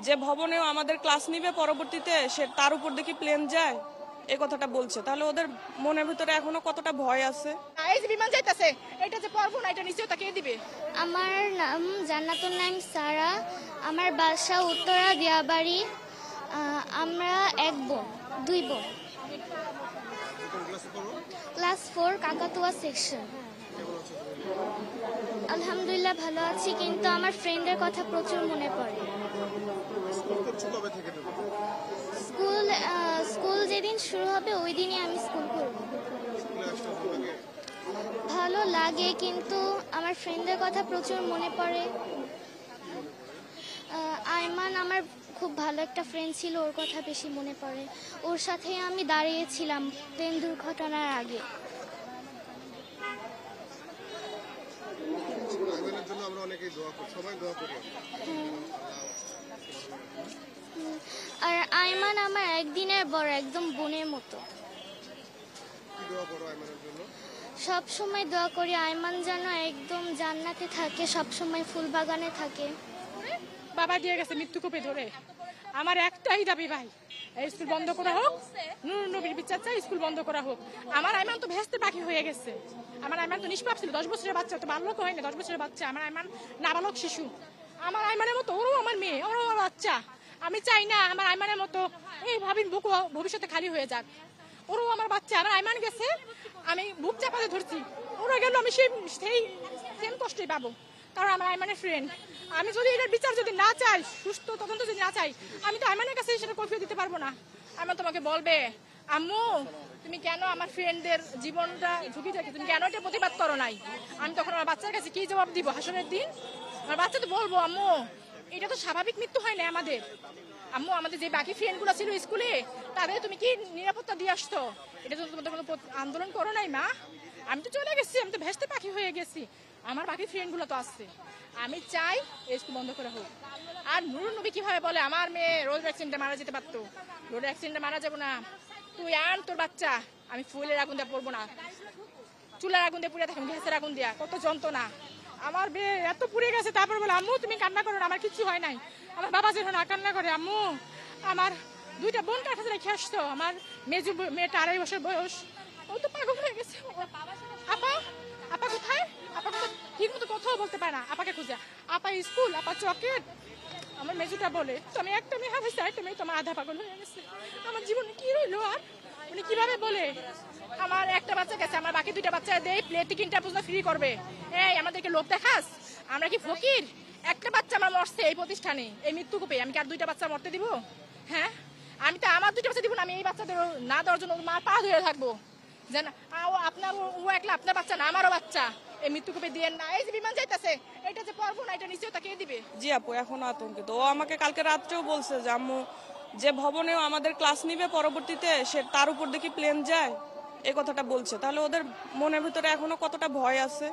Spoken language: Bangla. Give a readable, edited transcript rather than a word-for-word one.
যে ভবনেও আমাদের ক্লাস নিবে পরবর্তীতে সে তার উপর দেখি প্লেন যায়, এই কথাটা বলছে। তাহলে ওদের মনের ভিতরে এখনো কতটা ভয় আছে। এই যে বিমান যাইতেছে, এটা যে পারবো না, এটা নিশ্চয়ই তাকিয়ে দিবে। আমার নাম জান্নাতুল নাইম সারা। আমার বাসা উত্তরা দিয়াবাড়ি। আমরা এক বোন, দুই বোন। ক্লাস 4 কাকাতুয়া সেকশন। আলহামদুলিল্লাহ ভালো আছি, কিন্তু আমার ফ্রেন্ডের কথা প্রচুর মনে পড়ে। স্কুল স্কুল যেদিন শুরু হবে ওই দিনই আমি স্কুল করব। ভালো লাগে, কিন্তু আমার ফ্রেন্ডের কথা প্রচুর মনে পড়ে। আইমান আমার খুব ভালো একটা ফ্রেন্ড ছিল, ওর কথা বেশি মনে পড়ে। ওর সাথে আমি দাঁড়িয়েছিলাম প্লেন দুর্ঘটনার আগে। আর আইমান আমার একদিনের বড়, একদম বোনের মতো। সব সময় দোয়া করি আইমান যেন একদম জান্নাতে থাকে, সব সময় ফুল বাগানে থাকে। বাবা দিয়ে গেছে মৃত্যু কোপে ধরে। আমার একটাই দাবি ভাই, এই স্কুল বন্ধ করা হোক, নূর নবীর বিচার চাই, স্কুল বন্ধ করা হোক। আমার আইমান তো ভেস্তে বাকি হয়ে গেছে। আমার আইমান তো নিষ্পাপ ছিল, 10 বছরের বাচ্চা, তো বাল্যক হয়নি, 10 বছরের বাচ্চা। আমার আইমান নাবালক শিশু। আমার আইমানের মতো ওরও আমার মেয়ে, ওরও আমার বাচ্চা। আমি চাই না আমার আইমানের মতো এই ভাবিন বুক ভবিষ্যতে খালি হয়ে যাক। ওরও আমার বাচ্চা। আমার আইমান গেছে, আমি বুক চাপাতে ধরছি, ওরা গেল, আমি সেই সেম কষ্টই পাবো, কারণ আমার আইমানের ফ্রেন্ড। আমি যদি এটার বিচার যদি না চাই, সুস্থ তদন্ত যদি না চাই, আমি তো আইমানের কাছে সেটা কৈফিয়ত দিতে পারবো না। আইমান তোমাকে বলবে, আম্মু তুমি কেন আমার ফ্রেন্ডদের জীবনটা ঝুঁকি থাকে, তুমি কেন এটা প্রতিবাদ করো নাই? আমি তখন আমার বাচ্চার কাছে কি জবাব দিব হাসরের দিন? আমার বাচ্চা তো বলবো, আম্মু এটা তো স্বাভাবিক মৃত্যু হয় না আমাদের। আম্মু আমাদের যে বাকি ফ্রেন্ডগুলো ছিল স্কুলে, তাদের তুমি কি নিরাপত্তা দিয়ে আসতো? এটা তো তোমাদের কোনো আন্দোলন করো নাই মা। আমি তো চলে গেছি, আমি তো ভেস্তে পাখি হয়ে গেছি, আমার বাকি ফ্রেন্ডগুলো তো আসছে। আমি চাই এই স্কুল বন্ধ করা হোক। আর নুরুন নবী কিভাবে বলে আমার মেয়ে রোড অ্যাক্সিডেন্টে মারা যেতে পারতো, রোড অ্যাক্সিডেন্টে মারা যাবো না, তুই আন তোর বাচ্চা, আমি ফুলের আগুন দিয়ে পড়বো না, চুলার আগুন দিয়ে পুড়ে থাকুন, গ্যাসের আগুন দিয়া, কত যন্ত্রণা। আমার মেয়ে এত পুড়ে গেছে, তারপর বলে আম্মু তুমি কান্না করো না, আমার কিছু হয় নাই। আমার বাবা যেন না কান্না করে, আম্মু আমার দুইটা বোন কাছে রেখে আসতো, আমার মেয়েটা 2.5 বছর বয়স, ও তো পাগল হয়ে গেছে। আপা আপা কোথায়? আপা ঠিক মতো কথাও বলতে পারে না, আপাকে খুঁজে, আপা স্কুল, আপা চকেট। আমার মেজুটা বলে তো আমি একটা মেয়ে হারাইছি, একটা মেয়ে তোমার আধা পাগল হয়ে গেছে, আমার জীবনে কি রইলো আর? উনি কিভাবে বলে আমার একটা বাচ্চা গেছে, আমার বাকি 2টা বাচ্চা দেয় প্লেট টিকিটটা পর্যন্ত ফ্রি করবে। এই আমাদেরকে লোক দেখাস, আমরা কি ফকির? একটা বাচ্চা আমার মরছে এই প্রতিষ্ঠানে, এই মৃত্যু কোপে, আমি কি আর 2টা বাচ্চা মরতে দিব? হ্যাঁ, আমি তো আমার 2টা বাচ্চা দিব না, আমি এই বাচ্চাদের না দেওয়ার জন্য মার পা ধরে থাকবো। যেন আপনার ও একলা আপনার বাচ্চা না, আমারও বাচ্চা, এই মৃত্যু কোপে দিয়ে না। এই যে বিমান যাইতেছে, এটা যে পারবো না, এটা নিশ্চয়ই তাকিয়ে দিবে। জি আপু, এখনো আতঙ্কিত। ও আমাকে কালকে রাত্রেও বলছে যে আম্মু যে ভবনেও আমাদের ক্লাস নিবে পরবর্তীতে সে তার উপর দেখি প্লেন যায়, এই কথাটা বলছে। তাহলে ওদের মনের ভিতরে এখনো কতটা ভয় আছে।